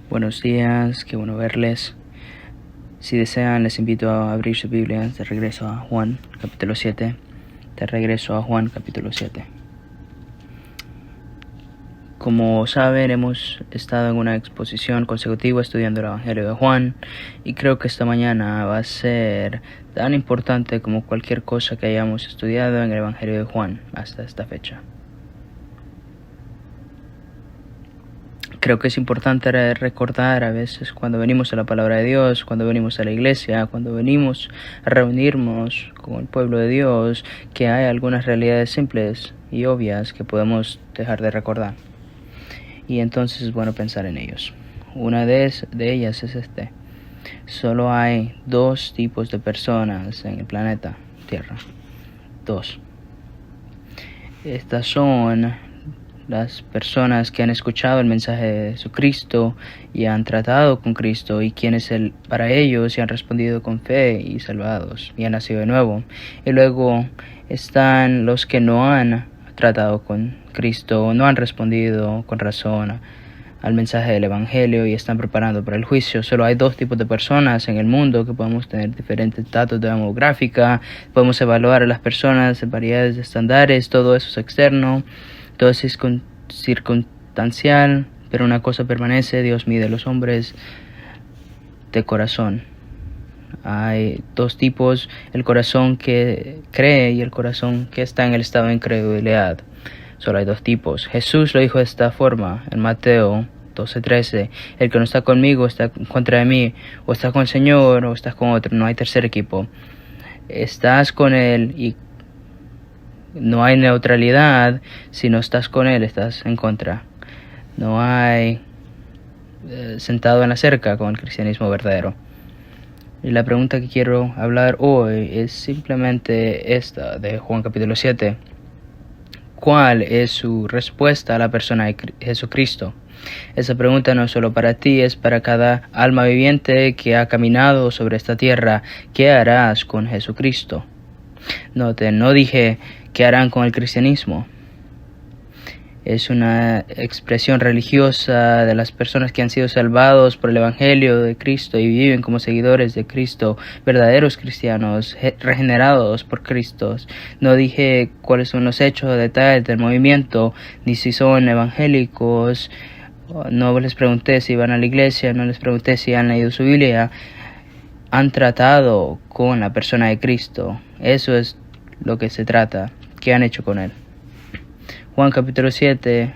Buenos días, qué bueno verles. Si desean, les invito a abrir su Biblia de regreso a Juan, capítulo 7. De regreso a Juan, capítulo 7. Como saben, hemos estado en una exposición consecutiva estudiando el Evangelio de Juan, y creo que esta mañana va a ser tan importante como cualquier cosa que hayamos estudiado en el Evangelio de Juan hasta esta fecha. Creo que es importante recordar a veces cuando venimos a la palabra de Dios, cuando venimos a la iglesia, cuando venimos a reunirnos con el pueblo de Dios, que hay algunas realidades simples y obvias que podemos dejar de recordar. Y entonces es bueno pensar en ellos. Una de ellas es solo hay dos tipos de personas en el planeta Tierra. Dos. Estas son las personas que han escuchado el mensaje de Jesucristo y han tratado con Cristo, y quienes para ellos y han respondido con fe y salvados y han nacido de nuevo. Y luego están los que no han tratado con Cristo, no han respondido con razón al mensaje del Evangelio y están preparando para el juicio. Solo hay dos tipos de personas en el mundo, que podemos tener diferentes datos demográfica, podemos evaluar a las personas en variedades de estándares, todo eso es externo, todo es circunstancial, pero una cosa permanece: Dios mide los hombres de corazón. Hay dos tipos: el corazón que cree y el corazón que está en el estado de incredulidad. Solo hay dos tipos. Jesús lo dijo de esta forma en Mateo 12:13: el que no está conmigo está en contra de mí, o estás con el Señor o estás con otro, no hay tercer equipo. Estás con Él y no hay neutralidad. Si no estás con Él, estás en contra. No hay sentado en la cerca con el cristianismo verdadero. Y la pregunta que quiero hablar hoy es simplemente esta, de Juan capítulo 7. ¿Cuál es su respuesta a la persona de Jesucristo? Esa pregunta no es solo para ti, es para cada alma viviente que ha caminado sobre esta tierra. ¿Qué harás con Jesucristo? Noten, no dije ¿qué harán con el cristianismo? Es una expresión religiosa de las personas que han sido salvados por el Evangelio de Cristo y viven como seguidores de Cristo, verdaderos cristianos, regenerados por Cristo. No dije cuáles son los hechos, detalles del movimiento, ni si son evangélicos. No les pregunté si van a la iglesia, no les pregunté si han leído su Biblia. Han tratado con la persona de Cristo. Eso es lo que se trata. ¿Qué han hecho con Él? Juan capítulo 7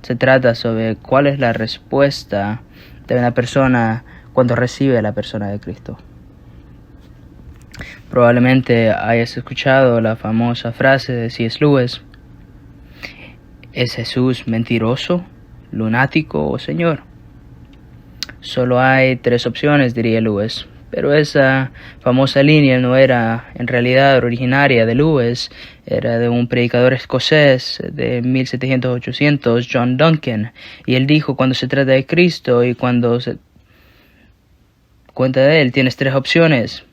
se trata sobre cuál es la respuesta de una persona cuando recibe a la persona de Cristo. Probablemente hayas escuchado la famosa frase de C.S. Lewis: ¿es Jesús mentiroso, lunático o Señor? Solo hay tres opciones, diría Lewis. Pero esa famosa línea no era en realidad originaria de Lewis, era de un predicador escocés de 1700-800, John Duncan. Y él dijo: cuando se trata de Cristo y cuando se cuenta de Él, tienes tres opciones.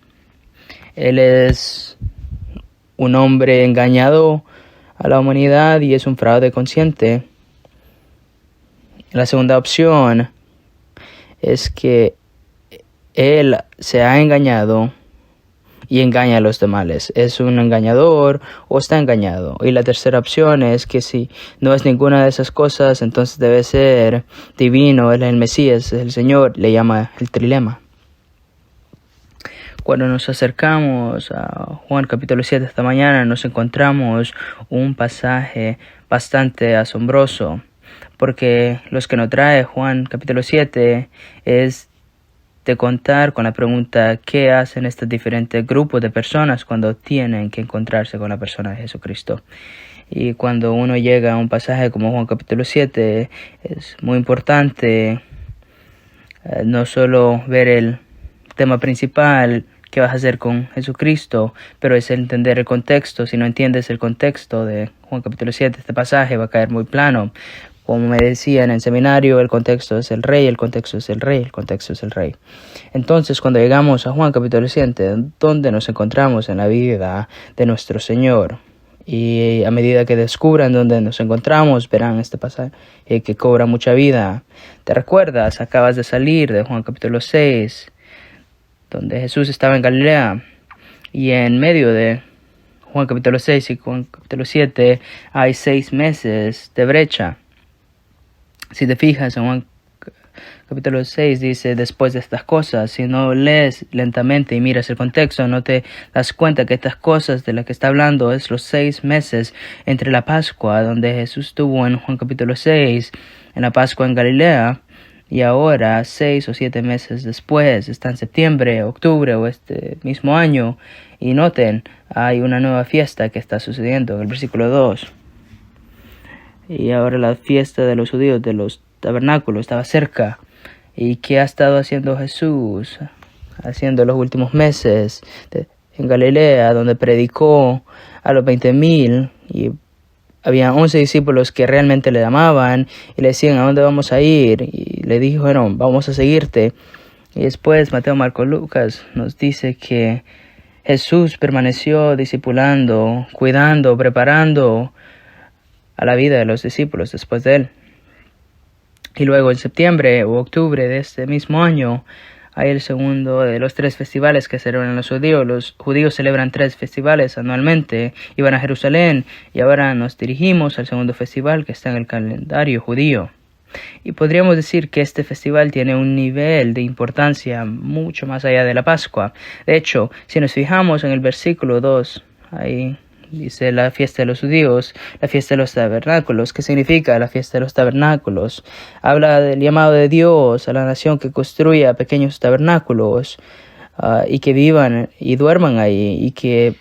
Él es un hombre engañado a la humanidad y es un fraude consciente. La segunda opción es que Él se ha engañado y engaña a los demás. Es un engañador o está engañado. Y la tercera opción es que si no es ninguna de esas cosas, entonces debe ser divino, Él es el Mesías, es el Señor. Le llama el trilema. Cuando nos acercamos a Juan capítulo 7 esta mañana, nos encontramos un pasaje bastante asombroso, porque los que nos trae Juan capítulo 7 es de contar con la pregunta: ¿qué hacen estos diferentes grupos de personas cuando tienen que encontrarse con la persona de Jesucristo? Y cuando uno llega a un pasaje como Juan capítulo 7, es muy importante no solo ver el tema principal, qué vas a hacer con Jesucristo, pero es entender el contexto. Si no entiendes el contexto de Juan capítulo 7, este pasaje va a caer muy plano. Como me decían en seminario, el contexto es el rey, el contexto es el rey, el contexto es el rey. Entonces, cuando llegamos a Juan capítulo 7, donde nos encontramos en la vida de nuestro Señor, Y a medida que descubran dónde nos encontramos, verán este pasaje que cobra mucha vida. ¿Te recuerdas? Acabas de salir de Juan capítulo 6, donde Jesús estaba en Galilea. Y en medio de Juan capítulo 6 y Juan capítulo 7 hay 6 meses de brecha. Si te fijas en Juan capítulo 6 dice después de estas cosas. Si no lees lentamente y miras el contexto, no te das cuenta que estas cosas de las que está hablando es los 6 meses entre la Pascua, donde Jesús estuvo en Juan capítulo 6, en la Pascua en Galilea, y ahora 6 o 7 meses después, está en septiembre, octubre o este mismo año, y noten, hay una nueva fiesta que está sucediendo en el versículo 2. Y ahora la fiesta de los judíos de los tabernáculos estaba cerca. ¿Y qué ha estado haciendo Jesús? Haciendo los últimos meses en Galilea, donde predicó a los 20,000 y había 11 discípulos que realmente le amaban y le decían, ¿a dónde vamos a ir? Y le dijo, bueno, vamos a seguirte. Y después Mateo, Marcos, Lucas nos dice que Jesús permaneció discipulando, cuidando, preparando a la vida de los discípulos después de él. Y luego en septiembre o octubre de este mismo año hay el segundo de los 3 festivales que celebran los judíos. Los judíos celebran 3 festivales anualmente y van a Jerusalén. Y ahora nos dirigimos al segundo festival que está en el calendario judío. Y podríamos decir que este festival tiene un nivel de importancia mucho más allá de la Pascua. De hecho, si nos fijamos en el versículo 2, ahí dice la fiesta de los judíos, la fiesta de los tabernáculos. ¿Qué significa la fiesta de los tabernáculos? Habla del llamado de Dios a la nación que construya pequeños tabernáculos y que vivan y duerman ahí y que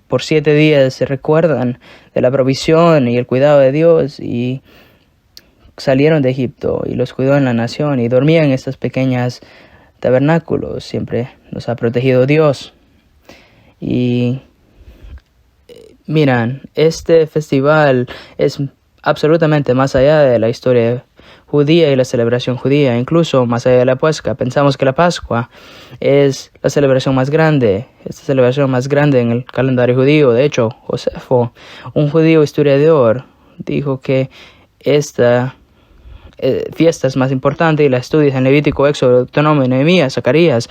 por 7 días se recuerdan de la provisión y el cuidado de Dios y salieron de Egipto y los cuidó en la nación y dormían en estos pequeños tabernáculos. Siempre nos ha protegido Dios. Y miran, este festival es absolutamente más allá de la historia judía y la celebración judía, incluso más allá de la Pascua. Pensamos que la Pascua es la celebración más grande, en el calendario judío. De hecho, Josefo, un judío historiador, dijo que esta fiesta es más importante y la estudias en Levítico, Éxodo, Deuteronomio, Nehemías, Zacarías.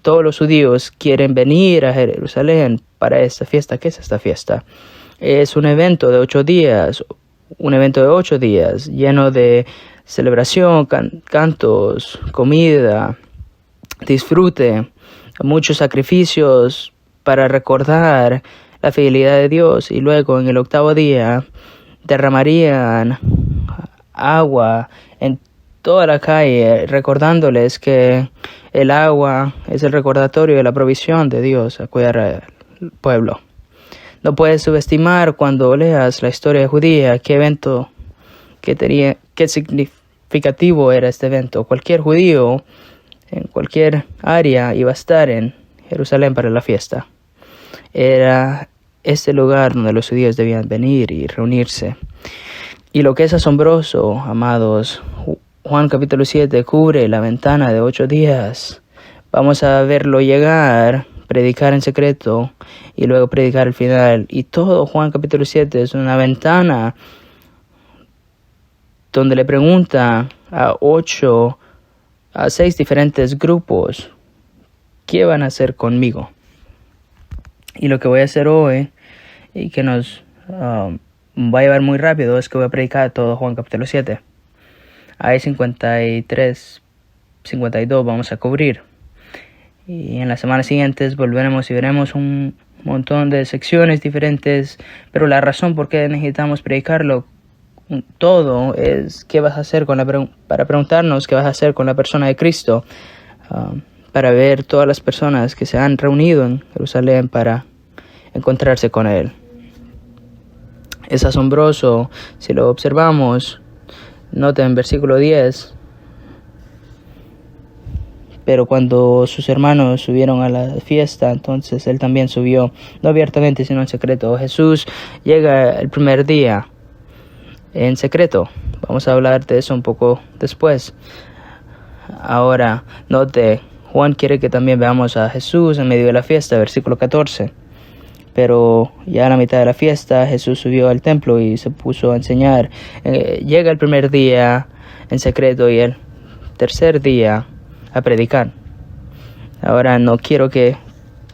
Todos los judíos quieren venir a Jerusalén para esta fiesta. ¿Qué es esta fiesta? Es un evento de 8 días, lleno de celebración, cantos, comida, disfrute, muchos sacrificios para recordar la fidelidad de Dios. Y luego en el 8º día derramarían agua en toda la calle, recordándoles que el agua es el recordatorio de la provisión de Dios a cuidar al pueblo. No puedes subestimar cuando leas la historia judía qué significativo era este evento. Cualquier judío en cualquier área iba a estar en Jerusalén para la fiesta. Era este lugar donde los judíos debían venir y reunirse. Y lo que es asombroso, amados, Juan capítulo 7 cubre la ventana de 8 días. Vamos a verlo llegar, predicar en secreto y luego predicar al final. Y todo Juan capítulo 7 es una ventana donde le pregunta a 6 diferentes grupos, ¿qué van a hacer conmigo? Y lo que voy a hacer hoy, y que nos va a llevar muy rápido, es que voy a predicar todo Juan capítulo 7. Hay 53, 52 vamos a cubrir. Y en las semanas siguientes volveremos y veremos un montón de secciones diferentes. Pero la razón por qué necesitamos predicarlo todo es qué vas a hacer para preguntarnos qué vas a hacer con la persona de Cristo. Para ver todas las personas que se han reunido en Jerusalén para encontrarse con Él. Es asombroso si lo observamos. Nota en versículo 10. Pero cuando sus hermanos subieron a la fiesta, entonces él también subió, no abiertamente sino en secreto. Jesús llega el primer día en secreto. Vamos a hablar de eso un poco después. Ahora, note, Juan quiere que también veamos a Jesús en medio de la fiesta, versículo 14. Pero ya a la mitad de la fiesta Jesús subió al templo y se puso a enseñar. Llega el primer día en secreto y el tercer día a predicar. Ahora no quiero que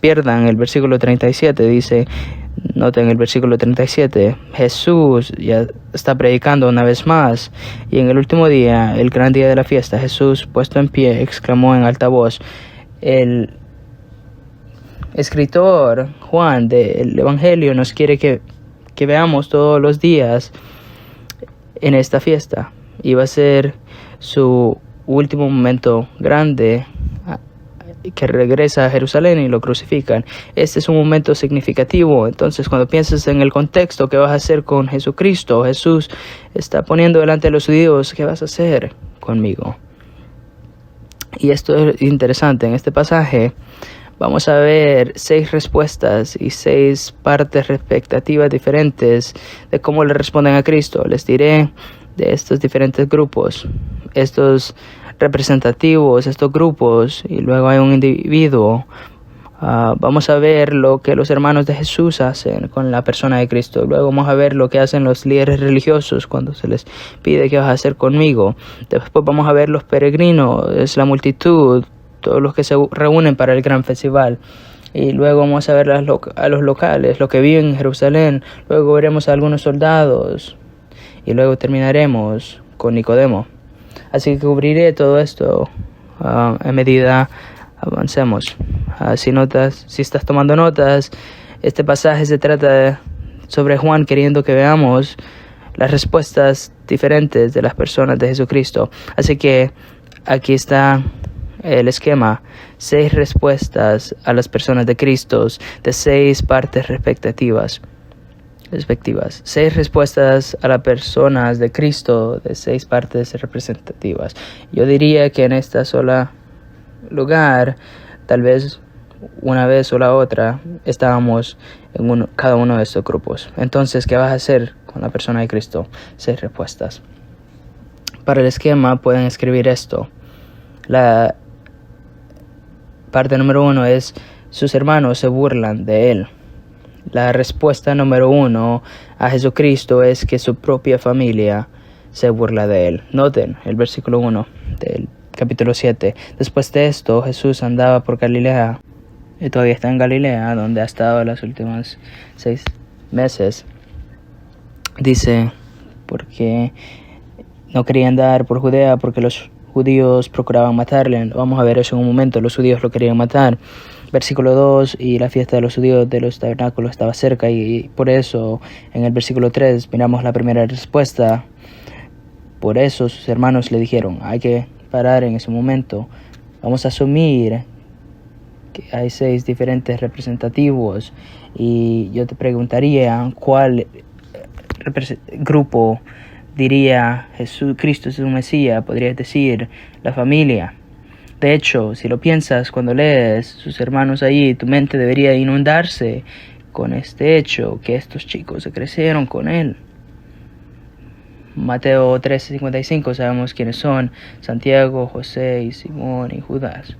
pierdan el versículo 37, dice, noten el versículo 37, Jesús ya está predicando una vez más, y en el último día, el gran día de la fiesta, Jesús, puesto en pie, exclamó en alta voz. El escritor Juan del Evangelio nos quiere que veamos todos los días en esta fiesta, y va a ser su último momento grande, que regresa a Jerusalén y lo crucifican. Este es un momento significativo. Entonces, cuando piensas en el contexto, ¿qué vas a hacer con Jesucristo? Jesús está poniendo delante de los judíos, ¿qué vas a hacer conmigo? Y esto es interesante. En este pasaje vamos a ver 6 respuestas y 6 partes expectativas diferentes de cómo le responden a Cristo. Les diré de estos diferentes grupos, estos representativos, estos grupos, y luego hay un individuo. Vamos a ver lo que los hermanos de Jesús hacen con la persona de Cristo. Luego vamos a ver lo que hacen los líderes religiosos cuando se les pide qué vas a hacer conmigo. Después vamos a ver los peregrinos, es la multitud, todos los que se reúnen para el gran festival. Y luego vamos a ver a los locales, los que viven en Jerusalén. Luego veremos a algunos soldados. Y luego terminaremos con Nicodemo. Así que cubriré todo esto a medida avancemos. Si estás tomando notas, este pasaje se trata sobre Juan queriendo que veamos las respuestas diferentes de las personas de Jesucristo. Así que aquí está el esquema: 6 respuestas a las personas de Cristo de 6 partes respectivas. 6 respuestas a las personas de Cristo de 6 partes representativas. Yo diría que en esta sola lugar, tal vez una vez o la otra, estábamos en cada uno de estos grupos. Entonces, ¿qué vas a hacer con la persona de Cristo? 6 respuestas. Para el esquema pueden escribir esto. La parte número 1 es: sus hermanos se burlan de él. La respuesta número 1 a Jesucristo es que su propia familia se burla de él. Noten el versículo 1 del capítulo 7. Después de esto, Jesús andaba por Galilea, y todavía está en Galilea, donde ha estado los últimos 6 meses. Dice, porque no quería andar por Judea, porque los judíos procuraban matarle. Vamos a ver eso en un momento. Los judíos lo querían matar. Versículo 2, y la fiesta de los judíos de los tabernáculos estaba cerca, y por eso en el versículo 3 miramos la primera respuesta. Por eso sus hermanos le dijeron, hay que parar en ese momento. Vamos a asumir que hay 6 diferentes representativos, y yo te preguntaría, ¿cuál grupo diría Jesucristo es un Mesías? Podrías decir la familia. De hecho, si lo piensas, cuando lees sus hermanos ahí, tu mente debería inundarse con este hecho, que estos chicos se crecieron con él. Mateo 13:55, sabemos quiénes son: Santiago, José, y Simón y Judas.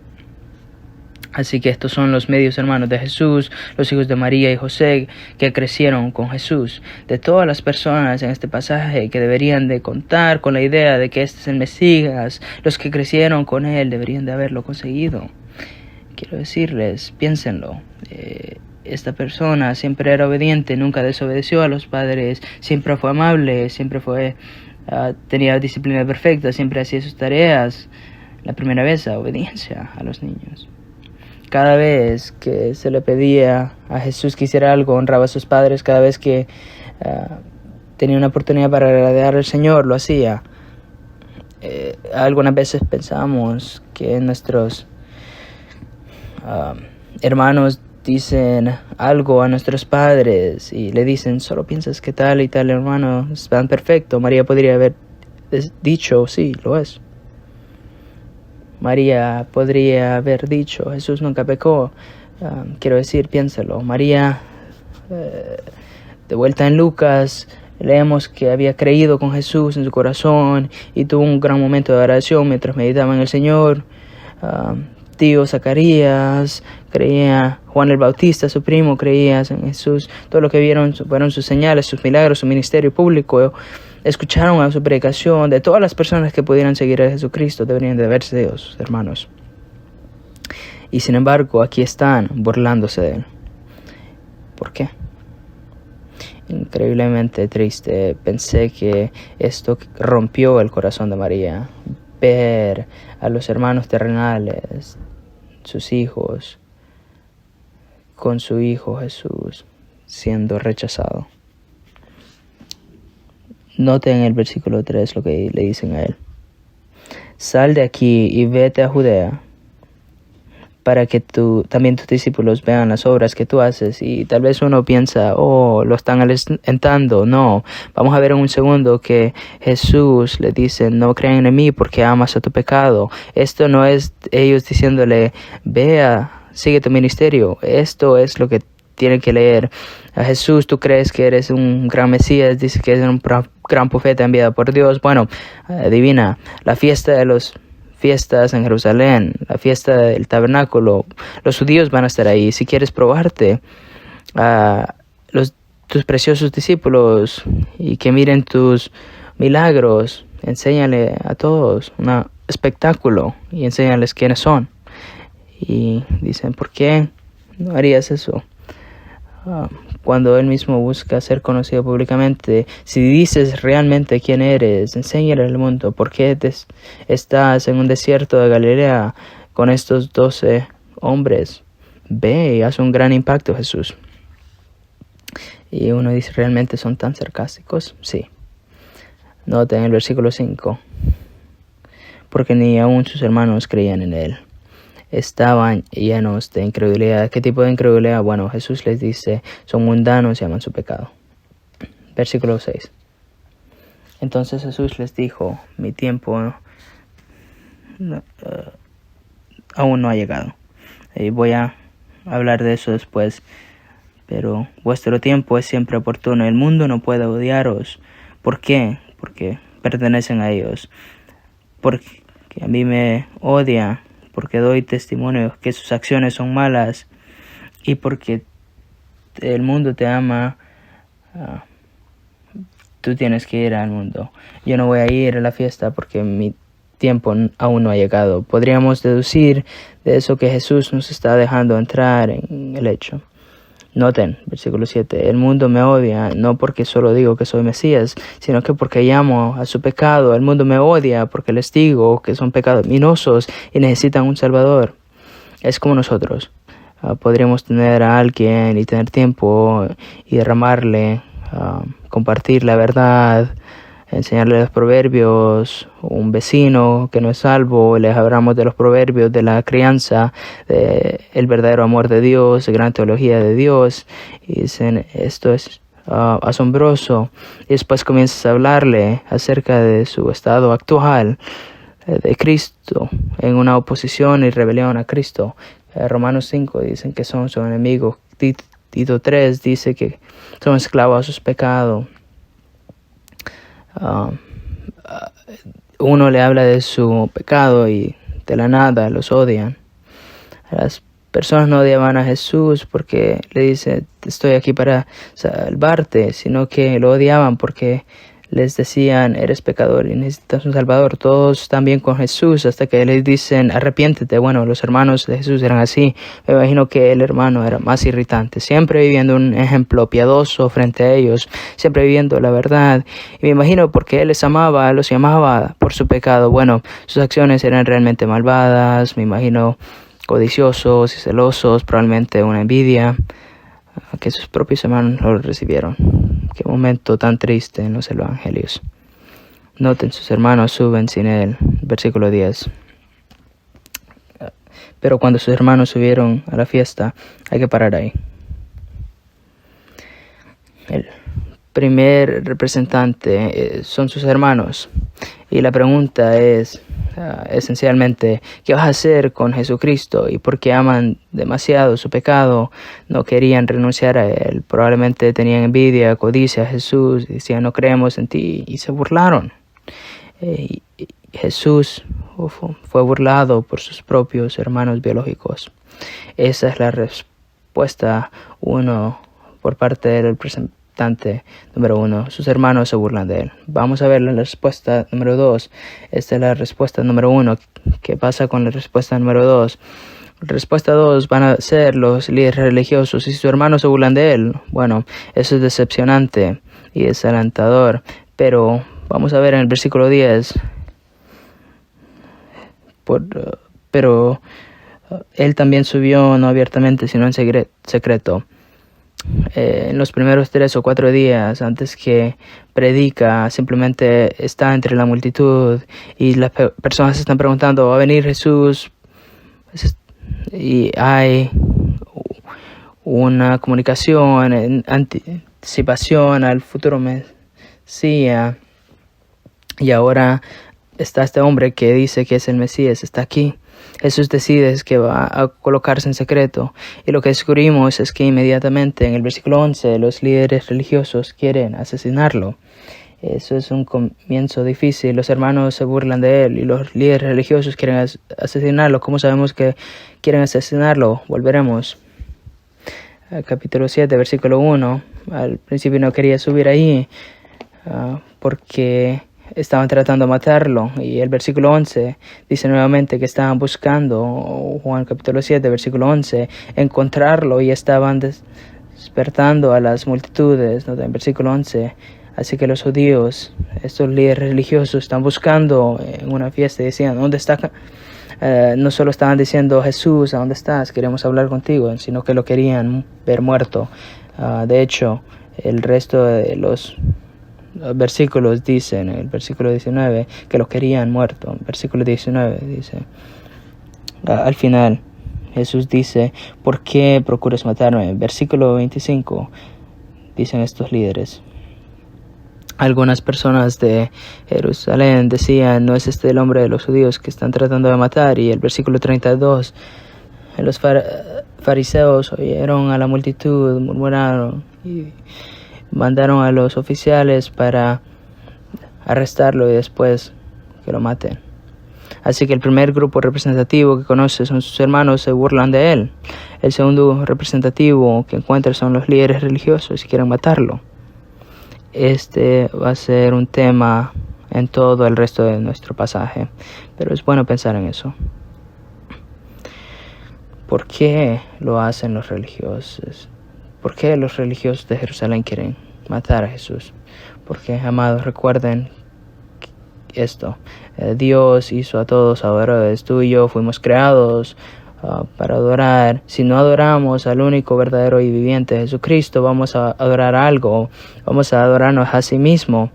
Así que estos son los medios hermanos de Jesús, los hijos de María y José, que crecieron con Jesús. De todas las personas en este pasaje que deberían de contar con la idea de que este es el Mesías, los que crecieron con él deberían de haberlo conseguido. Quiero decirles, piénsenlo. Esta persona siempre era obediente, nunca desobedeció a los padres, siempre fue amable, siempre tenía disciplina perfecta, siempre hacía sus tareas. La primera vez, obediencia a los niños. Cada vez que se le pedía a Jesús que hiciera algo, honraba a sus padres. Cada vez que tenía una oportunidad para agradar al Señor, lo hacía. Algunas veces pensamos que nuestros hermanos dicen algo a nuestros padres y le dicen, solo piensas que tal y tal hermano es tan perfecto. María podría haber dicho, sí, lo es. María podría haber dicho, Jesús nunca pecó. Quiero decir, piénsalo. María, de vuelta en Lucas, leemos que había creído con Jesús en su corazón y tuvo un gran momento de oración mientras meditaba en el Señor. Tío Zacarías creía. Juan el Bautista, su primo, creía en Jesús. Todo lo que vieron fueron sus señales, sus milagros, su ministerio público. Escucharon a su predicación. De todas las personas que pudieran seguir a Jesucristo deberían de haber sido sus hermanos. Y sin embargo, aquí están burlándose de él. ¿Por qué? Increíblemente triste. Pensé que esto rompió el corazón de María. Ver a los hermanos terrenales, sus hijos, con su hijo Jesús siendo rechazado. Noten en el versículo 3 lo que le dicen a él. Sal de aquí y vete a Judea, para que también tus discípulos vean las obras que tú haces. Y tal vez uno piensa, lo están alentando. No, vamos a ver en un segundo que Jesús le dice, no crean en mí porque amas a tu pecado. Esto no es ellos diciéndole, vea, sigue tu ministerio. Esto es lo que tienen que leer. A Jesús, tú crees que eres un gran Mesías, dice que eres un gran profeta enviado por Dios. Bueno, adivina, la fiesta de los fiestas en Jerusalén, la fiesta del tabernáculo, los judíos van a estar ahí. Si quieres probarte a tus preciosos discípulos y que miren tus milagros, enséñale a todos un espectáculo y enséñales quiénes son. Y dicen, ¿por qué no harías eso? Cuando él mismo busca ser conocido públicamente, si dices realmente quién eres, enséñale al mundo por qué estás en un desierto de Galilea con estos 12 hombres. Ve y haz un gran impacto, Jesús. Y uno dice, ¿realmente son tan sarcásticos? Sí. Noten el versículo 5. Porque ni aún sus hermanos creían en él. Estaban llenos de incredulidad. ¿Qué tipo de incredulidad? Bueno, Jesús les dice, son mundanos y aman su pecado. Versículo 6. Entonces Jesús les dijo, mi tiempo aún no ha llegado. Y voy a hablar de eso después. Pero vuestro tiempo es siempre oportuno. El mundo no puede odiaros. ¿Por qué? Porque pertenecen a ellos. Porque a mí me odia. Porque doy testimonio que sus acciones son malas y porque el mundo te ama, tú tienes que ir al mundo. Yo no voy a ir a la fiesta porque mi tiempo aún no ha llegado. Podríamos deducir de eso que Jesús nos está dejando entrar en el hecho. Noten, versículo 7, el mundo me odia, no porque solo digo que soy Mesías, sino que porque llamo a su pecado. El mundo me odia porque les digo que son pecaminosos y necesitan un Salvador. Es como nosotros. Podríamos tener a alguien y tener tiempo y derramarle, compartir la verdad, enseñarle los proverbios, un vecino que no es salvo, les hablamos de los proverbios, de la crianza, de el verdadero amor de Dios, la gran teología de Dios, y dicen, esto es asombroso, y después comienzas a hablarle acerca de su estado actual, de Cristo, en una oposición y rebelión a Cristo. Romanos 5 dicen que son sus enemigos, Tito 3 dice que son esclavos a sus pecados. Uno le habla de su pecado y de la nada los odian. Las personas no odiaban a Jesús porque le dice, estoy aquí para salvarte, sino que lo odiaban porque les decían, eres pecador y necesitas un Salvador. Todos están bien con Jesús hasta que les dicen, arrepiéntete. Bueno, los hermanos de Jesús eran así. Me imagino que el hermano era más irritante, siempre viviendo un ejemplo piadoso frente a ellos, siempre viviendo la verdad. Y me imagino porque él les amaba, los llamaba por su pecado. Bueno, sus acciones eran realmente malvadas, me imagino codiciosos y celosos, probablemente una envidia, que sus propios hermanos no lo recibieron. Qué momento tan triste en los evangelios. Noten, sus hermanos suben sin él. Versículo 10. Pero cuando sus hermanos subieron a la fiesta, hay que parar ahí. El primer representante son sus hermanos. Y la pregunta es, esencialmente, ¿qué vas a hacer con Jesucristo? Y porque aman demasiado su pecado, no querían renunciar a él. Probablemente tenían envidia, codicia a Jesús, decían no creemos en ti y se burlaron. Jesús fue burlado por sus propios hermanos biológicos. Esa es la respuesta 1 por parte del representante número 1. Sus hermanos se burlan de él. Vamos a ver la respuesta número 2. Esta es la respuesta número 1. ¿Qué pasa con la respuesta número 2? Respuesta 2 van a ser los líderes religiosos y sus hermanos se burlan de él. Bueno, eso es decepcionante y desalentador, pero vamos a ver en el versículo 10. Pero él también subió no abiertamente, sino en secreto. En los primeros 3 o 4 días antes que predica, simplemente está entre la multitud y las personas se están preguntando, ¿va a venir Jesús? Y hay una comunicación en anticipación al futuro Mesías. Y ahora está este hombre que dice que es el Mesías, está aquí. Jesús decide que va a colocarse en secreto. Y lo que descubrimos es que inmediatamente en el versículo 11 los líderes religiosos quieren asesinarlo. Eso es un comienzo difícil. Los hermanos se burlan de él y los líderes religiosos quieren asesinarlo. ¿Cómo sabemos que quieren asesinarlo? Volveremos al capítulo 7, versículo 1. Al principio no quería subir ahí porque estaban tratando de matarlo. Y el versículo 11 dice nuevamente que estaban buscando, Juan capítulo 7, versículo 11, encontrarlo y estaban despertando a las multitudes. ¿No? En versículo 11. Así que los judíos, estos líderes religiosos, están buscando en una fiesta y decían, ¿dónde está? No solo estaban diciendo, Jesús, ¿a dónde estás? Queremos hablar contigo, sino que lo querían ver muerto. De hecho, el resto de los versículos dicen, el versículo 19, que lo querían muerto. Versículo 19 dice, al final, Jesús dice, ¿por qué procuras matarme? Versículo 25, dicen estos líderes. Algunas personas de Jerusalén decían, ¿no es este el hombre de los judíos que están tratando de matar? Y el versículo 32, los fariseos oyeron a la multitud, murmuraron y mandaron a los oficiales para arrestarlo y después que lo maten. Así que el primer grupo representativo que conoce son sus hermanos, se burlan de él. El segundo representativo que encuentra son los líderes religiosos y quieren matarlo. Este va a ser un tema en todo el resto de nuestro pasaje, pero es bueno pensar en eso. ¿Por qué lo hacen los religiosos? ¿Por qué los religiosos de Jerusalén quieren matar a Jesús? Porque, amados, recuerden esto. Dios hizo a todos adoradores. Tú y yo fuimos creados para adorar. Si no adoramos al único verdadero y viviente Jesucristo, vamos a adorar algo, vamos a adorarnos a sí mismo.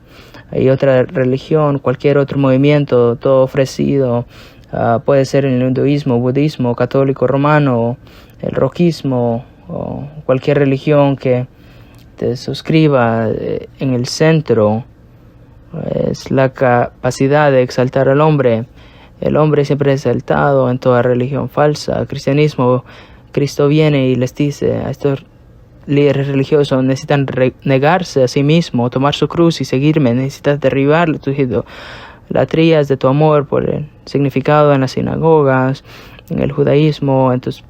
Hay otra religión, cualquier otro movimiento, todo ofrecido, puede ser el hinduismo, budismo, católico romano, el roquismo, o cualquier religión que te suscriba. En el centro es la capacidad de exaltar al hombre. El hombre siempre es exaltado en toda religión falsa. El cristianismo, Cristo viene y les dice a estos líderes religiosos, necesitan negarse a sí mismo, tomar su cruz y seguirme. Necesitas derribar tus idolatrías de tu amor por el significado en las sinagogas, en el judaísmo, en tus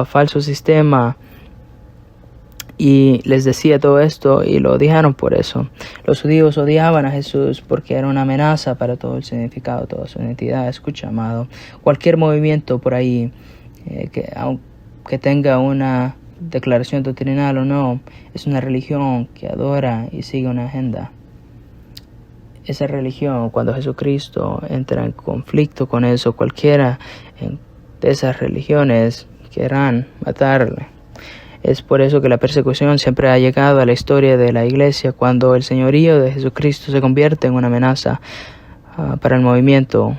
falso sistema. Y les decía todo esto y lo odiaron por eso. Los judíos odiaban a Jesús porque era una amenaza para todo el significado, toda su identidad. Escucha, amado, cualquier movimiento por ahí, aunque tenga una declaración doctrinal o no, es una religión que adora y sigue una agenda. Esa religión, cuando Jesucristo entra en conflicto con eso, cualquiera de esas religiones querrán matarle. Es por eso que la persecución siempre ha llegado a la historia de la iglesia, cuando el señorío de Jesucristo se convierte en una amenaza para el movimiento.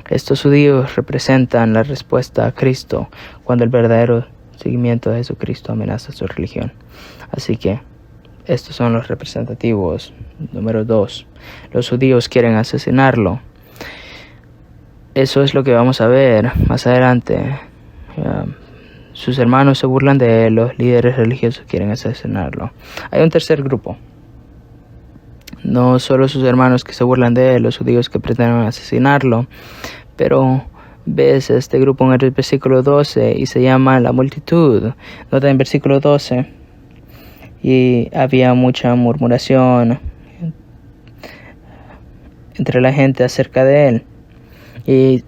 Estos judíos representan la respuesta a Cristo cuando el verdadero seguimiento de Jesucristo amenaza su religión. Así que estos son los representativos. Número 2. Los judíos quieren asesinarlo. Eso es lo que vamos a ver más adelante. Sus hermanos se burlan de él, los líderes religiosos quieren asesinarlo. Hay un tercer grupo. No solo sus hermanos que se burlan de él, los judíos que pretenden asesinarlo, pero ves este grupo en el versículo 12 y se llama la multitud. Nota en versículo 12. Y había mucha murmuración entre la gente acerca de él. Y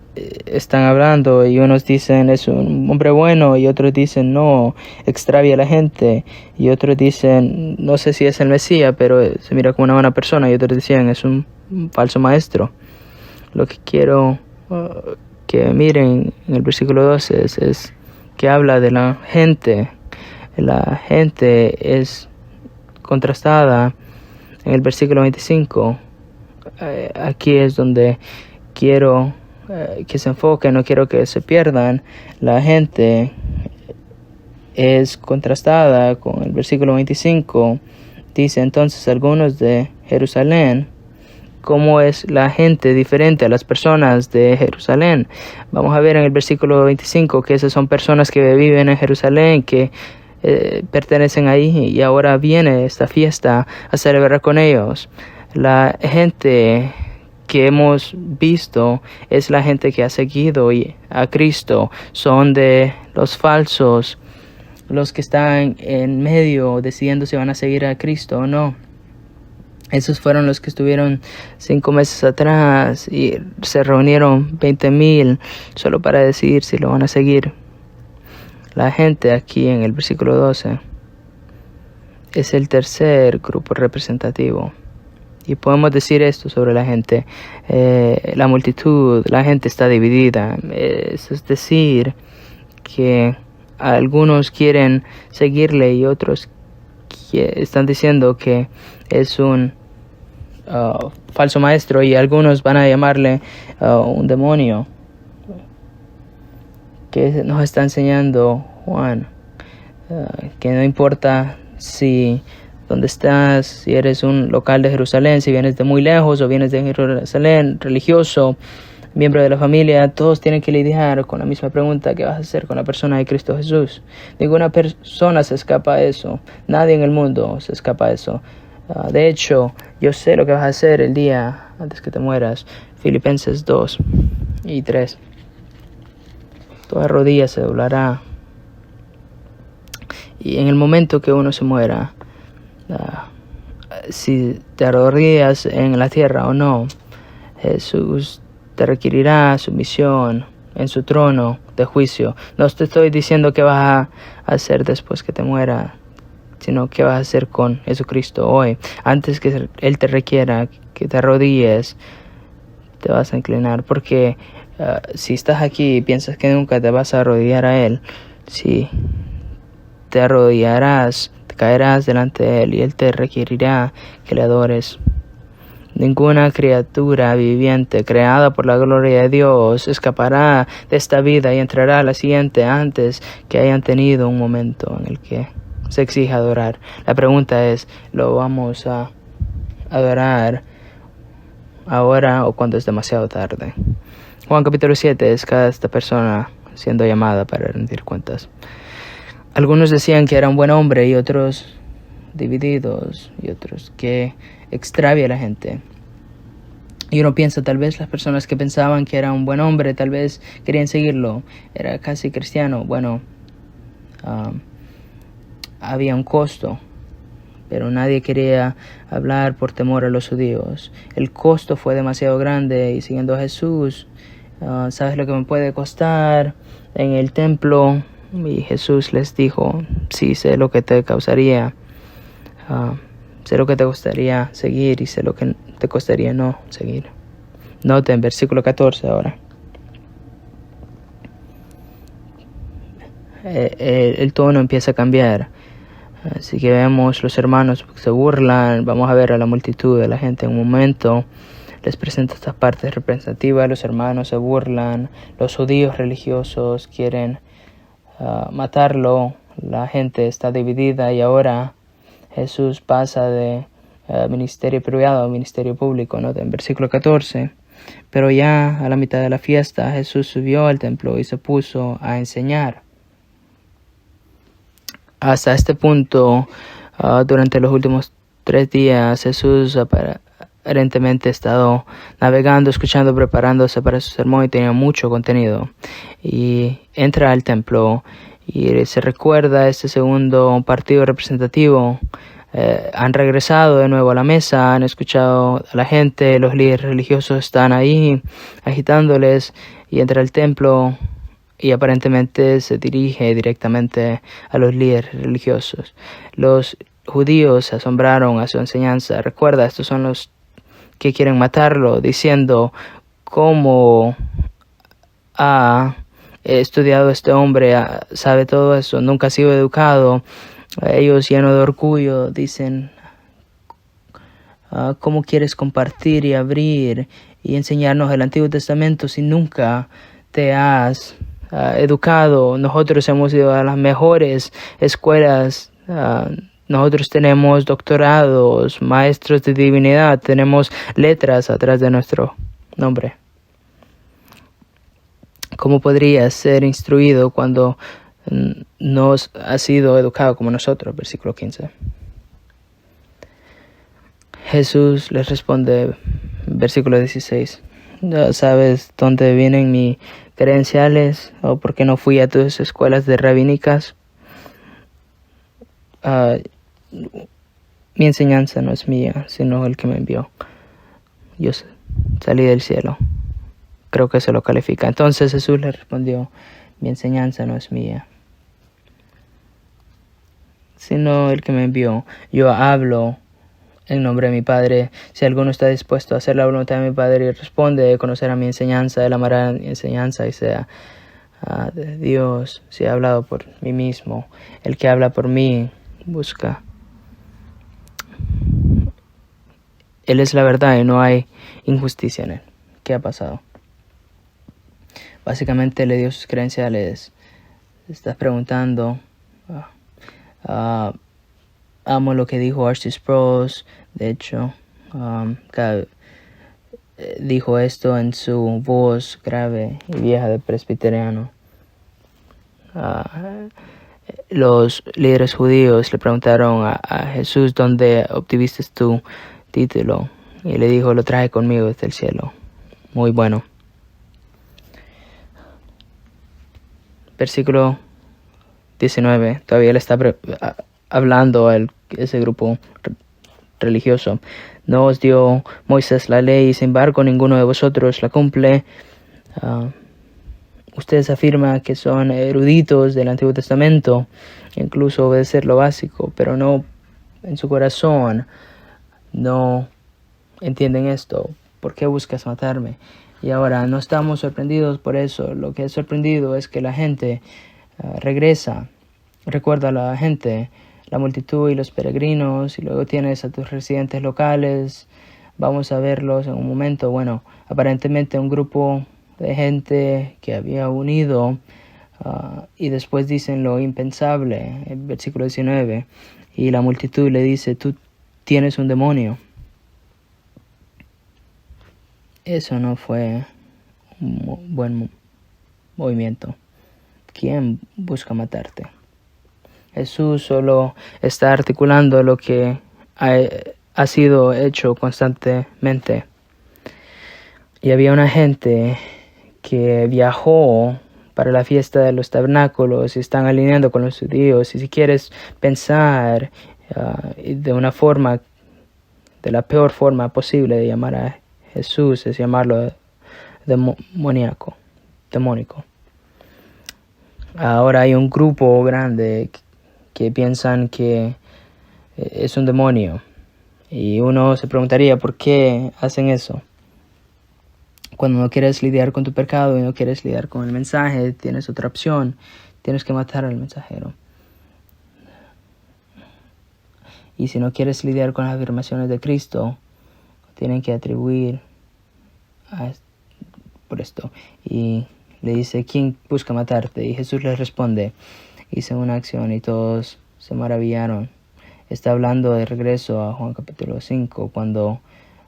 están hablando y unos dicen es un hombre bueno y otros dicen no, extravia a la gente, y otros dicen no sé si es el Mesías, pero se mira como una buena persona, y otros decían es un falso maestro. Lo que quiero que miren en el versículo 12 es que habla de la gente. La gente es contrastada en el versículo 25. Aquí es donde quiero que se enfoquen, no quiero que se pierdan. La gente es contrastada con el versículo 25. Dice entonces algunos de Jerusalén. ¿Cómo es la gente diferente a las personas de Jerusalén? Vamos a ver en el versículo 25 que esas son personas que viven en Jerusalén, que pertenecen ahí, y ahora viene esta fiesta a celebrar con ellos. La gente que hemos visto es la gente que ha seguido a Cristo. Son de los falsos, los que están en medio decidiendo si van a seguir a Cristo o no. Esos fueron los que estuvieron 5 meses atrás y se reunieron 20,000 solo para decidir si lo van a seguir. La gente aquí en el versículo 12 es el tercer grupo representativo. Y podemos decir esto sobre la gente. La multitud, la gente está dividida. Es decir, que algunos quieren seguirle y otros están diciendo que es un falso maestro, y algunos van a llamarle un demonio. Que nos está enseñando Juan, que no importa si donde estás, si eres un local de Jerusalén, si vienes de muy lejos o vienes de Jerusalén, religioso, miembro de la familia, todos tienen que lidiar con la misma pregunta: ¿qué vas a hacer con la persona de Cristo Jesús? Ninguna persona se escapa a eso, nadie en el mundo se escapa a eso. De hecho, yo sé lo que vas a hacer el día antes que te mueras. Filipenses 2 y 3. Toda rodilla se doblará. Y en el momento que uno se muera, si te arrodillas en la tierra o no, Jesús te requerirá sumisión en su trono de juicio. No te estoy diciendo qué vas a hacer después que te muera, sino qué vas a hacer con Jesucristo hoy. Antes que Él te requiera que te arrodilles, te vas a inclinar. Porque si estás aquí y piensas que nunca te vas a arrodillar a Él, sí, te arrodillarás, te caerás delante de Él y Él te requerirá que le adores. Ninguna criatura viviente creada por la gloria de Dios escapará de esta vida y entrará a la siguiente antes que hayan tenido un momento en el que se exige adorar. La pregunta es, ¿lo vamos a adorar ahora o cuando es demasiado tarde? Juan capítulo 7 es cada esta persona siendo llamada para rendir cuentas. Algunos decían que era un buen hombre y otros divididos, y otros que extravia a la gente. Y uno piensa, tal vez las personas que pensaban que era un buen hombre, tal vez querían seguirlo, era casi cristiano. Bueno, había un costo, pero nadie quería hablar por temor a los judíos. El costo fue demasiado grande, y siguiendo a Jesús, ¿sabes lo que me puede costar en el templo? Y Jesús les dijo, sí, sé lo que te causaría, sé lo que te costaría seguir y sé lo que te costaría no seguir. Noten versículo 14 ahora. El tono empieza a cambiar. Así que vemos los hermanos se burlan. Vamos a ver a la multitud de la gente en un momento. Les presento estas partes representativas. Los hermanos se burlan. Los judíos religiosos quieren matarlo. La gente está dividida y ahora Jesús pasa de ministerio privado a ministerio público, ¿no? En versículo 14. Pero ya a la mitad de la fiesta Jesús subió al templo y se puso a enseñar. Hasta este punto, durante los últimos 3 días Jesús aparentemente ha estado navegando, escuchando, preparándose para su sermón y tenía mucho contenido. Y entra al templo y se recuerda este segundo partido representativo. Han regresado de nuevo a la mesa, han escuchado a la gente, los líderes religiosos están ahí agitándoles y entra al templo y aparentemente se dirige directamente a los líderes religiosos. Los judíos se asombraron a su enseñanza. Recuerda, estos son los que quieren matarlo, diciendo cómo ha estudiado este hombre, sabe todo eso, nunca ha sido educado. Ellos, llenos de orgullo, dicen, ¿cómo quieres compartir y abrir y enseñarnos el Antiguo Testamento si nunca te has educado? Nosotros hemos ido a las mejores escuelas, nosotros tenemos doctorados, maestros de divinidad, tenemos letras atrás de nuestro nombre. ¿Cómo podrías ser instruido cuando no has sido educado como nosotros? Versículo 15. Jesús les responde, versículo 16. ¿Sabes dónde vienen mis credenciales? ¿O por qué no fui a tus escuelas de rabínicas? Mi enseñanza no es mía, sino el que me envió. Yo salí del cielo. Creo que se lo califica. Entonces Jesús le respondió, mi enseñanza no es mía, sino el que me envió. Yo hablo en nombre de mi Padre. Si alguno está dispuesto a hacer la voluntad de mi Padre y responde, conocerá mi enseñanza, él amará mi enseñanza y sea de Dios. Si he hablado por mí mismo, el que habla por mí busca. Él es la verdad y no hay injusticia en él. ¿Qué ha pasado? Básicamente le dio sus credenciales. Estás preguntando. Amo lo que dijo R.C. Sproul. De hecho, dijo esto en su voz grave y vieja de presbiteriano. Los líderes judíos le preguntaron a Jesús dónde obtuviste tu título. Y le dijo, lo traje conmigo desde el cielo. Muy bueno. Versículo 19. Todavía le está hablando a ese grupo religioso. No os dio Moisés la ley, y sin embargo ninguno de vosotros la cumple. Ustedes afirman que son eruditos del Antiguo Testamento, incluso obedecer lo básico, pero no en su corazón no entienden esto. ¿Por qué buscas matarme? Y ahora no estamos sorprendidos por eso. Lo que es sorprendido es que la gente regresa. Recuerda a la gente, la multitud y los peregrinos, y luego tienes a tus residentes locales. Vamos a verlos en un momento. Bueno, aparentemente un grupo de gente que había unido y después dicen lo impensable, el versículo 19, y la multitud le dice, tú tienes un demonio. Eso no fue un buen movimiento. ¿Quién busca matarte? Jesús solo está articulando lo que ha sido hecho constantemente. Y había una gente que viajó para la fiesta de los tabernáculos y están alineando con los judíos. Y si quieres pensar de una forma, de la peor forma posible de llamar a Jesús, es llamarlo demónico. Ahora hay un grupo grande que piensan que es un demonio. Y uno se preguntaría por qué hacen eso. Cuando no quieres lidiar con tu pecado y no quieres lidiar con el mensaje, tienes otra opción. Tienes que matar al mensajero. Y si no quieres lidiar con las afirmaciones de Cristo, tienen que atribuir por esto. Y le dice, ¿quién busca matarte? Y Jesús les responde, hice una acción y todos se maravillaron. Está hablando de regreso a Juan capítulo 5, cuando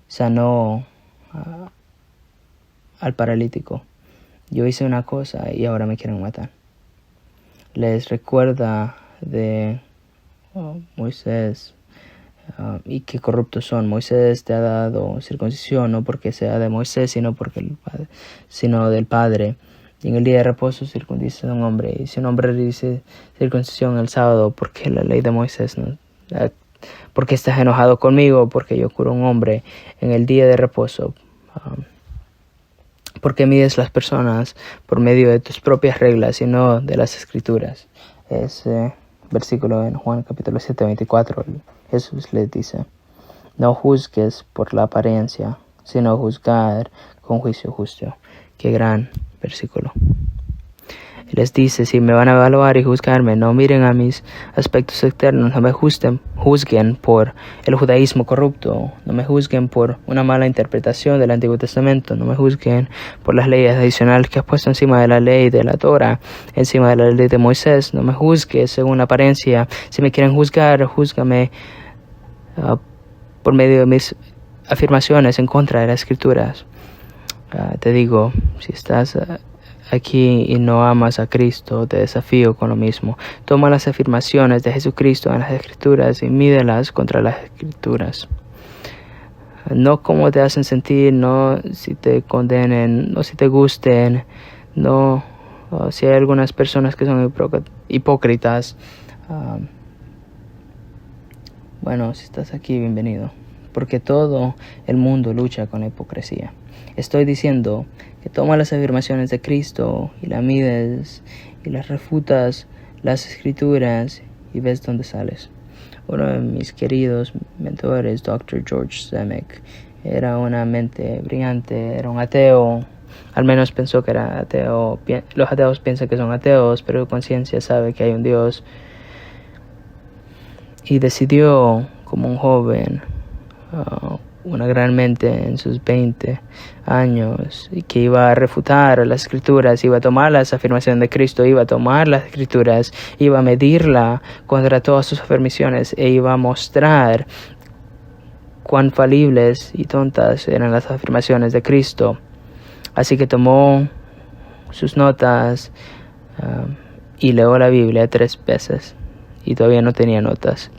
sanó al paralítico. Yo hice una cosa y ahora me quieren matar. Les recuerda de Moisés, y qué corruptos son. Moisés te ha dado circuncisión, no porque sea de Moisés, sino del Padre. Y en el día de reposo circuncisa a un hombre. Y si un hombre dice circuncisión el sábado, ¿por qué la ley de Moisés no? ¿Por qué estás enojado conmigo? Porque yo curo a un hombre en el día de reposo. ¿Por qué mides las personas por medio de tus propias reglas y no de las escrituras? Ese versículo en Juan capítulo 7, 24, Jesús les dice: no juzgues por la apariencia, sino juzgar con juicio justo. Qué gran versículo. Les dice: si me van a evaluar y juzgarme, no miren a mis aspectos externos, no me juzguen por el judaísmo corrupto, no me juzguen por una mala interpretación del Antiguo Testamento, no me juzguen por las leyes adicionales que has puesto encima de la ley de la Torah, encima de la ley de Moisés, no me juzgues según la apariencia. Si me quieren juzgar, júzgame por medio de mis afirmaciones en contra de las Escrituras. Te digo, si estás aquí y no amas a Cristo, te desafío con lo mismo. Toma las afirmaciones de Jesucristo en las Escrituras y mídelas contra las Escrituras. No como te hacen sentir, no si te condenen, no si te gusten, no si hay algunas personas que son hipócritas. Bueno, si estás aquí, bienvenido, porque todo el mundo lucha con la hipocresía. Estoy diciendo que toma las afirmaciones de Cristo y las mides y las refutas las Escrituras y ves dónde sales. Uno de mis queridos mentores, Dr. George Zemek, era una mente brillante, era un ateo. Al menos pensó que era ateo. Los ateos piensan que son ateos, pero conciencia sabe que hay un Dios. Y decidió, como un joven, una gran mente en sus 20 años, y que iba a refutar las Escrituras, iba a tomar las afirmaciones de Cristo, iba a tomar las Escrituras, iba a medirla contra todas sus afirmaciones e iba a mostrar cuán falibles y tontas eran las afirmaciones de Cristo. Así que tomó sus notas y leyó la Biblia 3 veces y todavía no tenía notas.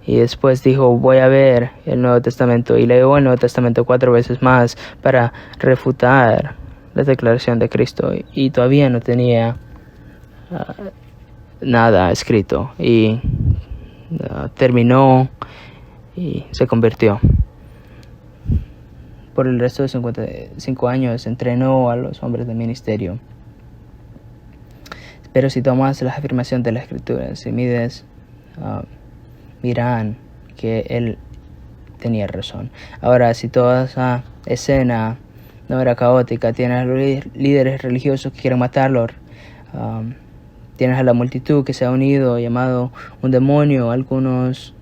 Y después dijo: voy a ver el Nuevo Testamento, y leyó el Nuevo Testamento 4 veces más para refutar la declaración de Cristo, y todavía no tenía nada escrito, y terminó y se convirtió. Por el resto de 55 años entrenó a los hombres del ministerio. Pero si tomas las afirmaciones de la Escritura, si mides, mirarán que él tenía razón. Ahora, si toda esa escena no era caótica, tienes a los líderes religiosos que quieren matarlo, tienes a la multitud que se ha unido, llamado un demonio, algunos,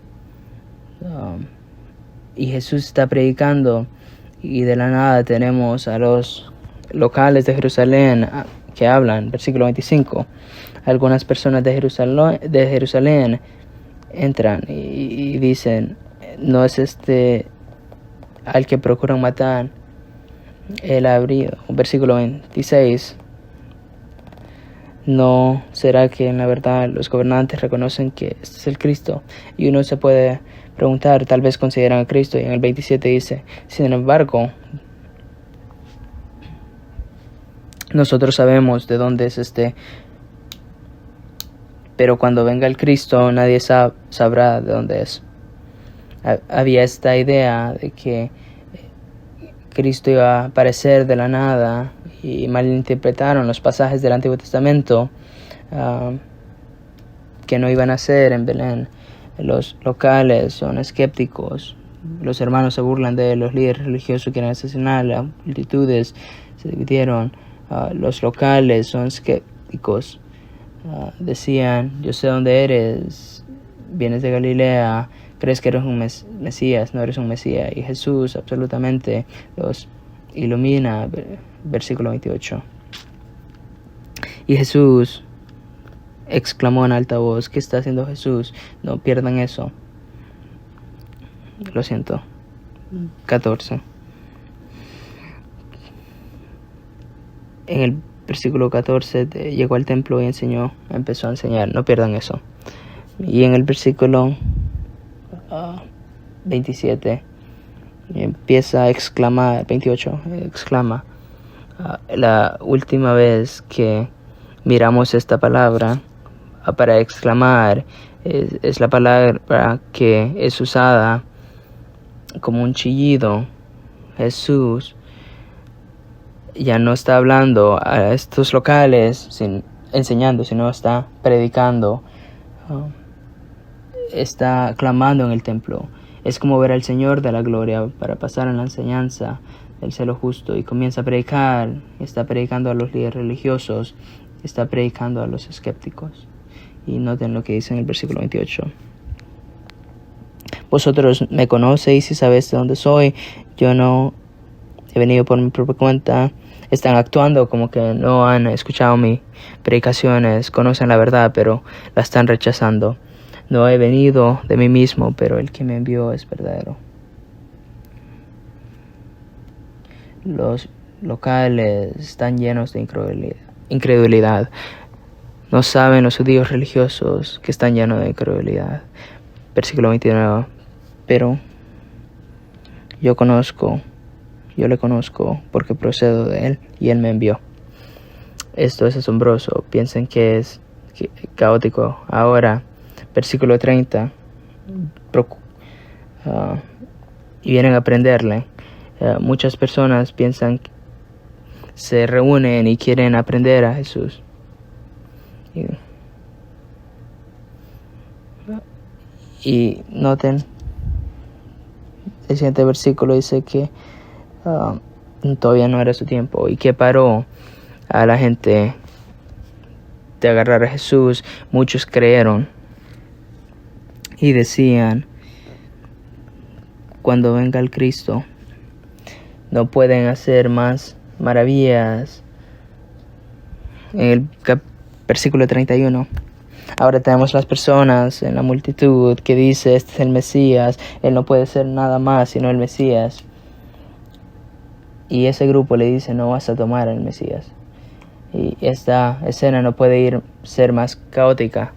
y Jesús está predicando, y de la nada tenemos a los locales de Jerusalén que hablan, versículo 25. Algunas personas de Jerusalén entran y dicen: no es este al que procuran matar, él ha abrido. Versículo 26. ¿No será que en la verdad los gobernantes reconocen que este es el Cristo? Y uno se puede preguntar, tal vez consideran a Cristo. Y en el 27 dice: sin embargo, nosotros sabemos de dónde es este, pero cuando venga el Cristo nadie sabrá de dónde es. Había esta idea de que Cristo iba a aparecer de la nada, y malinterpretaron los pasajes del Antiguo Testamento, que no iban a ser en Belén. Los locales son escépticos, los hermanos se burlan de los líderes religiosos, quieren asesinar, las multitudes se dividieron. Los locales son escépticos, decían: yo sé dónde eres, vienes de Galilea, crees que eres un Mesías, no eres un Mesías. Y Jesús absolutamente los ilumina. Versículo 28. Y Jesús exclamó en alta voz: ¿qué está haciendo Jesús? No pierdan eso. Lo siento. 14. En el versículo 14 llegó al templo y empezó a enseñar. No pierdan eso. Y en el versículo 27 empieza a exclamar, 28 exclama. La última vez que miramos esta palabra para exclamar es la palabra que es usada como un chillido. Jesús ya no está hablando a estos locales enseñando, sino está predicando, está clamando en el templo. Es como ver al Señor de la gloria para pasar en la enseñanza del cielo justo y comienza a predicar. Está predicando a los líderes religiosos, está predicando a los escépticos. Y noten lo que dice en el versículo 28. Vosotros me conocéis y sabéis de dónde soy. Yo no he venido por mi propia cuenta. Están actuando como que no han escuchado mis predicaciones, conocen la verdad, pero la están rechazando. No he venido de mí mismo, pero el que me envió es verdadero. Los locales están llenos de incredulidad. No saben los judíos religiosos que están llenos de incredulidad. Versículo 29. Pero yo le conozco porque procedo de él y él me envió. Esto es asombroso. Piensen que es caótico. Ahora, versículo 30. Y vienen a aprenderle. Muchas personas piensan, se reúnen y quieren aprender a Jesús. Y noten, el siguiente versículo dice que todavía no era su tiempo y que paró a la gente de agarrar a Jesús. Muchos creyeron y decían, cuando venga el Cristo no pueden hacer más maravillas. En el versículo 31. Ahora tenemos las personas en la multitud que dice, este es el Mesías, él no puede ser nada más sino el Mesías. Y ese grupo le dice, no vas a tomar el Mesías. Y esta escena no puede ser más caótica.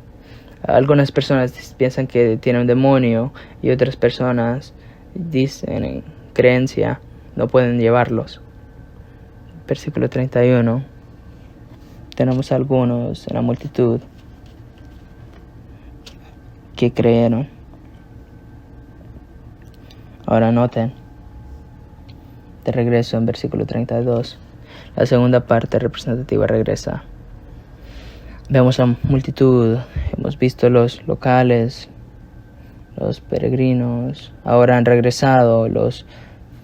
Algunas personas piensan que tiene un demonio y otras personas dicen en creencia, no pueden llevarlos. Versículo 31. Tenemos algunos en la multitud que creyeron. Ahora noten, de regreso en versículo 32, la segunda parte representativa regresa. Vemos a multitud, hemos visto los locales, los peregrinos, ahora han regresado. Los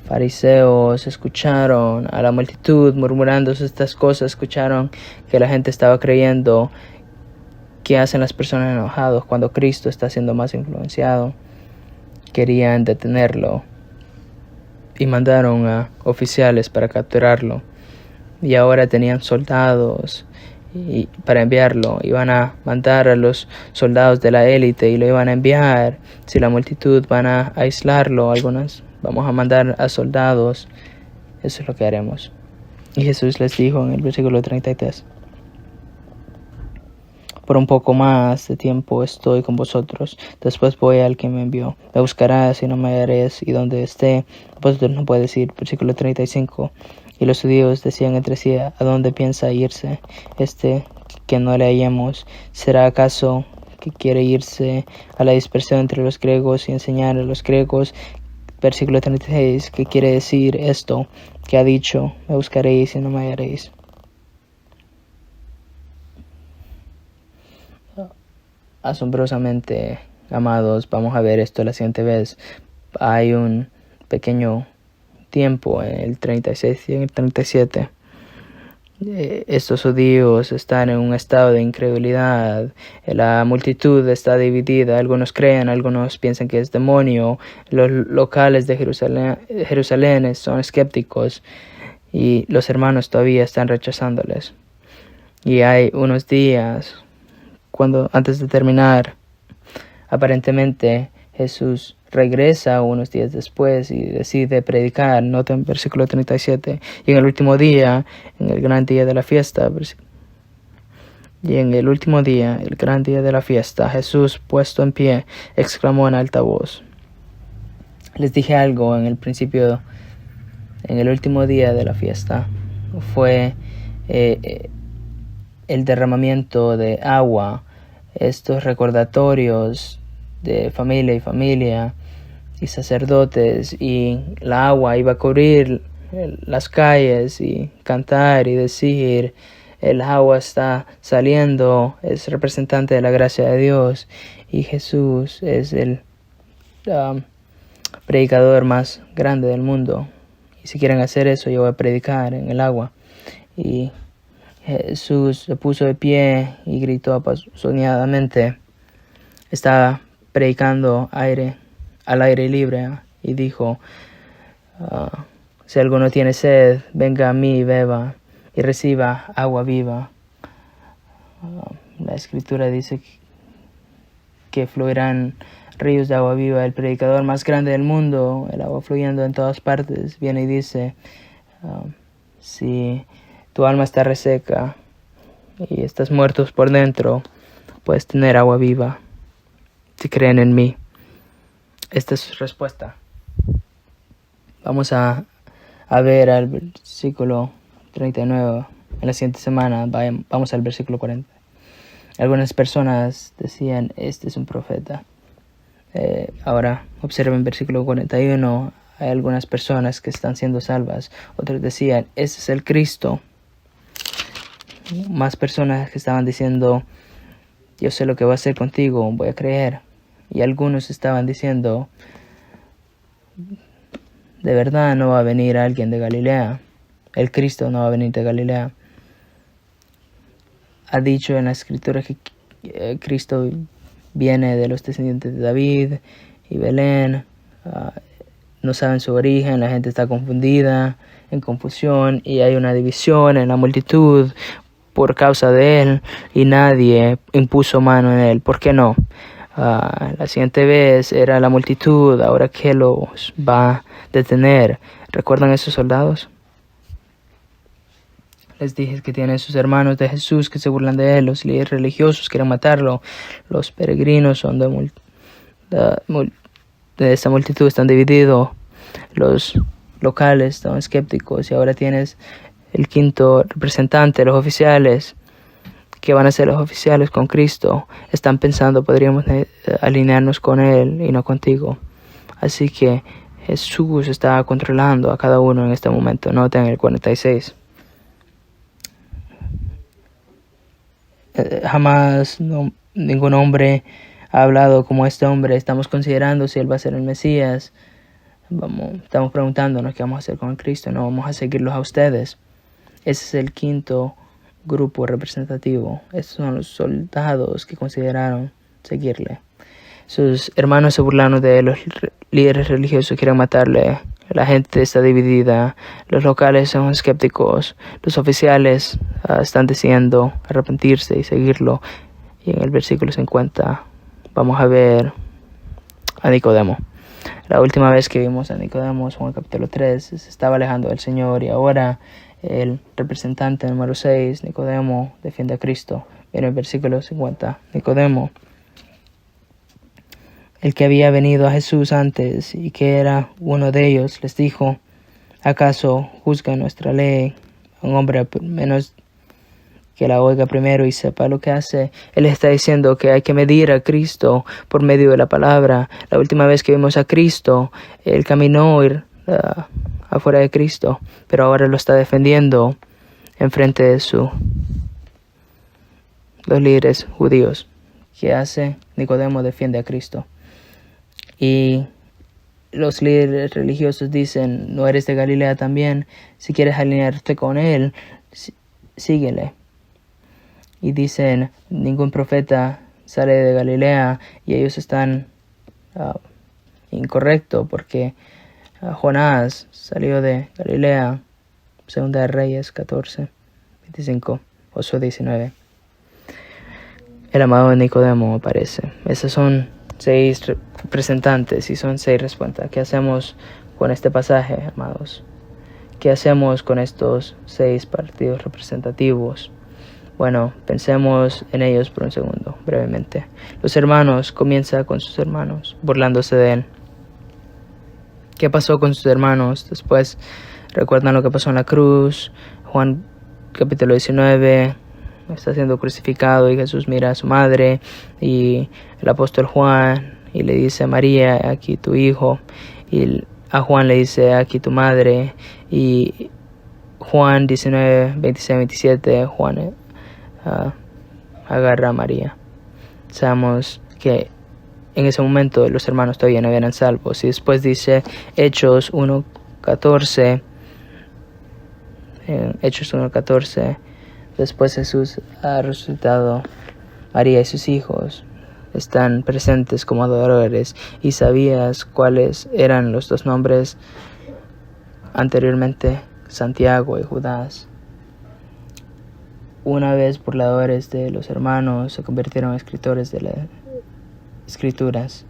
fariseos escucharon a la multitud murmurando estas cosas, escucharon que la gente estaba creyendo. ¿Qué hacen las personas enojadas cuando Cristo está siendo más influenciado? Querían detenerlo y mandaron a oficiales para capturarlo. Y ahora tenían soldados para enviarlo. Iban a mandar a los soldados de la élite y lo iban a enviar. Si la multitud van a aislarlo, vamos a mandar a soldados. Eso es lo que haremos. Y Jesús les dijo en el versículo 33. Por un poco más de tiempo estoy con vosotros. Después voy al que me envió. Me buscarás y no me hallaréis. Y donde esté, vosotros no podéis ir. Versículo 35. Y los judíos decían entre sí, ¿a dónde piensa irse que no le hallemos? ¿Será acaso que quiere irse a la dispersión entre los griegos y enseñar a los griegos? Versículo 36. ¿Qué quiere decir esto que ha dicho? Me buscaréis y no me hallaréis. Asombrosamente, amados, vamos a ver esto la siguiente vez. Hay un pequeño tiempo en el 36 y en el 37. Estos judíos están en un estado de incredulidad. La multitud está dividida. Algunos creen, algunos piensan que es demonio. Los locales de Jerusalén son escépticos y los hermanos todavía están rechazándoles. Y hay unos días, antes de terminar, aparentemente Jesús regresa unos días después y decide predicar. Noten versículo 37. Y en el último día, en el gran día de la fiesta, el gran día de la fiesta, Jesús, puesto en pie, exclamó en alta voz: Les dije algo en el principio, en el último día de la fiesta. Fue el derramamiento de agua, estos recordatorios de familia y familia y sacerdotes, y la agua iba a cubrir las calles y cantar y decir: el agua está saliendo, es representante de la gracia de Dios, y Jesús es el predicador más grande del mundo. Y si quieren hacer eso, yo voy a predicar en el agua. Y Jesús se puso de pie y gritó apasionadamente. Estaba predicando al aire libre, y dijo: si alguno tiene sed, venga a mí y beba, y reciba agua viva. La escritura dice que fluirán ríos de agua viva. El predicador más grande del mundo, el agua fluyendo en todas partes, viene y dice: si tu alma está reseca y estás muerto por dentro, puedes tener agua viva si creen en mí. Esta es su respuesta. Vamos a ver al versículo 39 en la siguiente semana. Vamos al versículo 40. Algunas personas decían: este es un profeta. Ahora observen versículo 41. Hay algunas personas que están siendo salvas. Otros decían: este es el Cristo. Más personas que estaban diciendo: yo sé lo que va a hacer contigo, voy a creer. Y algunos estaban diciendo: de verdad no va a venir alguien de Galilea. El Cristo no va a venir de Galilea. Ha dicho en la escritura que Cristo viene de los descendientes de David y Belén. No saben su origen, la gente está confundida, en confusión, y hay una división en la multitud por causa de él, y nadie impuso mano en él. ¿Por qué no? La siguiente vez era la multitud, ahora ¿qué los va a detener? ¿Recuerdan esos soldados? Les dije que tienen sus hermanos de Jesús que se burlan de él, los líderes religiosos quieren matarlo, los peregrinos son de esta multitud están divididos, los locales están escépticos, y ahora tienes el quinto representante, los oficiales. ¿Qué van a hacer los oficiales con Cristo? Están pensando: podríamos alinearnos con él y no contigo. Así que Jesús está controlando a cada uno en este momento. Noten el 46. Jamás ningún hombre ha hablado como este hombre. Estamos considerando si él va a ser el Mesías. Estamos preguntándonos qué vamos a hacer con Cristo. No vamos a seguirlos a ustedes. Ese es el quinto grupo representativo. Estos son los soldados que consideraron seguirle. Sus hermanos se burlaron de él. Los líderes religiosos quieren matarle. La gente está dividida. Los locales son escépticos. Los oficiales están decidiendo arrepentirse y seguirlo. Y en el versículo 50 vamos a ver a Nicodemo. La última vez que vimos a Nicodemo fue en el capítulo 3. Se estaba alejando del Señor, y ahora el representante número 6, Nicodemo, defiende a Cristo. En el versículo 50, Nicodemo, el que había venido a Jesús antes y que era uno de ellos, les dijo: ¿acaso juzga nuestra ley a un hombre menos que la oiga primero y sepa lo que hace? Él está diciendo que hay que medir a Cristo por medio de la palabra. La última vez que vimos a Cristo, él caminó afuera de Cristo, pero ahora lo está defendiendo en frente de los líderes judíos. ¿Qué hace? Nicodemo defiende a Cristo. Y los líderes religiosos dicen: ¿no eres de Galilea también? Si quieres alinearte con él, síguele. Y dicen: ningún profeta sale de Galilea, y ellos están incorrectos, porque Jonás salió de Galilea. Segunda de Reyes 14, 25, Josué 19. El amado Nicodemo aparece. Esos son 6 representantes y son 6 respuestas. ¿Qué hacemos con este pasaje, amados? ¿Qué hacemos con estos 6 partidos representativos? Bueno, pensemos en ellos por un segundo, brevemente. Los hermanos, comienza con sus hermanos, burlándose de él. ¿Qué pasó con sus hermanos? Después recuerdan lo que pasó en la cruz. Juan capítulo 19 está siendo crucificado y Jesús mira a su madre y el apóstol Juan y le dice: María, aquí tu hijo. Y a Juan le dice: aquí tu madre. Y Juan 19, 26, 27, Juan agarra a María. Sabemos que en ese momento los hermanos todavía no eran salvos. Y después dice Hechos 1:14. Hechos 1:14. Después Jesús ha resucitado. María y sus hijos están presentes como adoradores. ¿Y sabías cuáles eran los dos nombres anteriormente? Santiago y Judas. Una vez burladores de los hermanos, se convirtieron en escritores de las escrituras.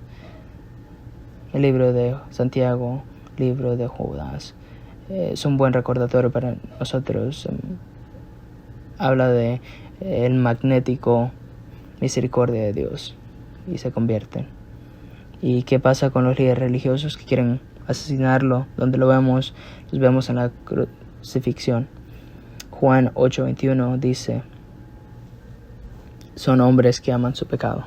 El libro de Santiago, libro de Judas, es un buen recordatorio para nosotros. Habla de el magnético misericordia de Dios y se convierten. ¿Y qué pasa con los líderes religiosos que quieren asesinarlo? Donde lo vemos, los vemos en la crucifixión. Juan 8:21 dice: son hombres que aman su pecado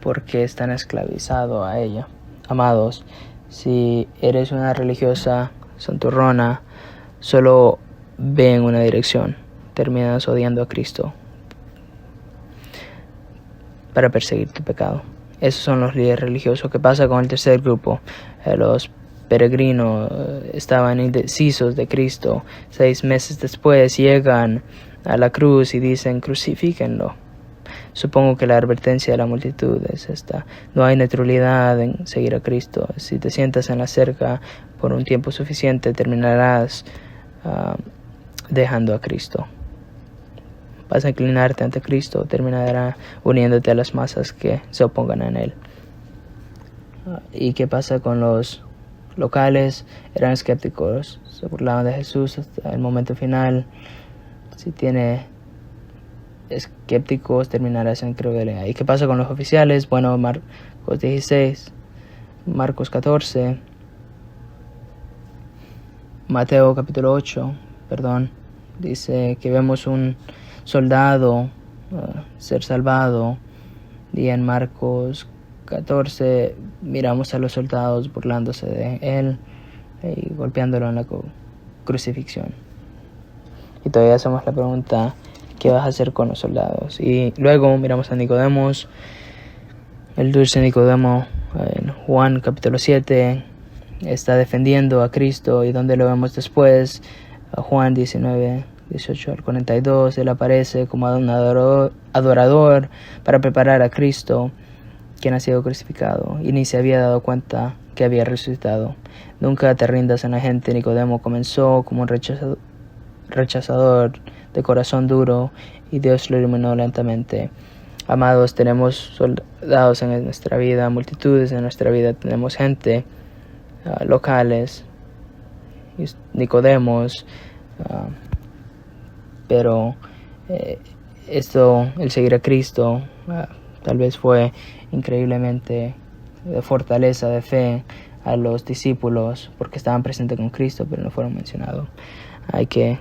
porque están esclavizados a ella. Amados, si eres una religiosa santurrona, solo ve en una dirección: terminas odiando a Cristo para perseguir tu pecado. Esos son los líderes religiosos. ¿Qué pasa con el tercer grupo? Los peregrinos estaban indecisos de Cristo. 6 meses después llegan a la cruz y dicen: crucifíquenlo. Supongo que la advertencia de la multitud es esta: no hay neutralidad en seguir a Cristo. Si te sientas en la cerca por un tiempo suficiente, terminarás dejando a Cristo. Vas a inclinarte ante Cristo, terminará uniéndote a las masas que se opongan a Él. ¿Y qué pasa con los locales? Eran escépticos, se burlaban de Jesús hasta el momento final. Si tiene escépticos, terminarás en incredulidad. ¿Y qué pasa con los oficiales? Bueno, Marcos 16, Marcos 14, Mateo capítulo 8, dice que vemos un soldado ser salvado, y en Marcos 14 miramos a los soldados burlándose de él y golpeándolo en la crucifixión. Y todavía hacemos la pregunta: ¿qué vas a hacer con los soldados? Y luego miramos a Nicodemos, el dulce Nicodemo, en Juan capítulo 7, está defendiendo a Cristo. ¿Y dónde lo vemos después? Juan 19, 18 al 42, él aparece como un adorador para preparar a Cristo, quien ha sido crucificado, y ni se había dado cuenta que había resucitado. Nunca te rindas en la gente. Nicodemo comenzó como un rechazador de corazón duro, y Dios lo iluminó lentamente. Amados, tenemos soldados en nuestra vida, multitudes en nuestra vida, tenemos gente locales, Nicodemos, pero el seguir a Cristo tal vez fue increíblemente de fortaleza, de fe a los discípulos, porque estaban presentes con Cristo, pero no fueron mencionados. Hay que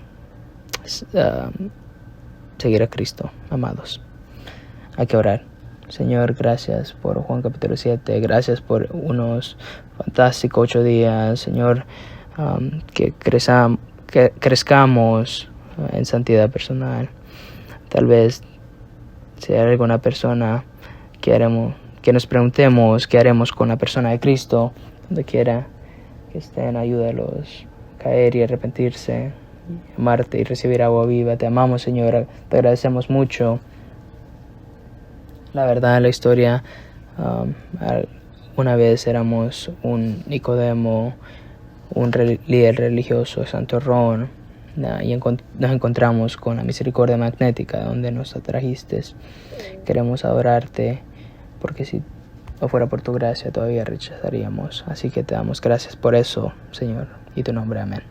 seguir a Cristo, amados. Hay que orar. Señor, gracias por Juan capítulo 7, gracias por unos fantásticos 8 días, Señor, que crezcamos en santidad personal. Tal vez si hay alguna persona que nos preguntemos qué haremos con la persona de Cristo, donde quiera que estén, ayúdalos a caer y arrepentirse, amarte y recibir agua viva. Te amamos, Señor, te agradecemos mucho. La verdad, la historia, una vez éramos un Nicodemo, un líder religioso santurrón, y nos encontramos con la misericordia magnética donde nos atrajiste. Queremos adorarte, porque si no fuera por tu gracia todavía rechazaríamos. Así que te damos gracias por eso, Señor, y tu nombre, amén.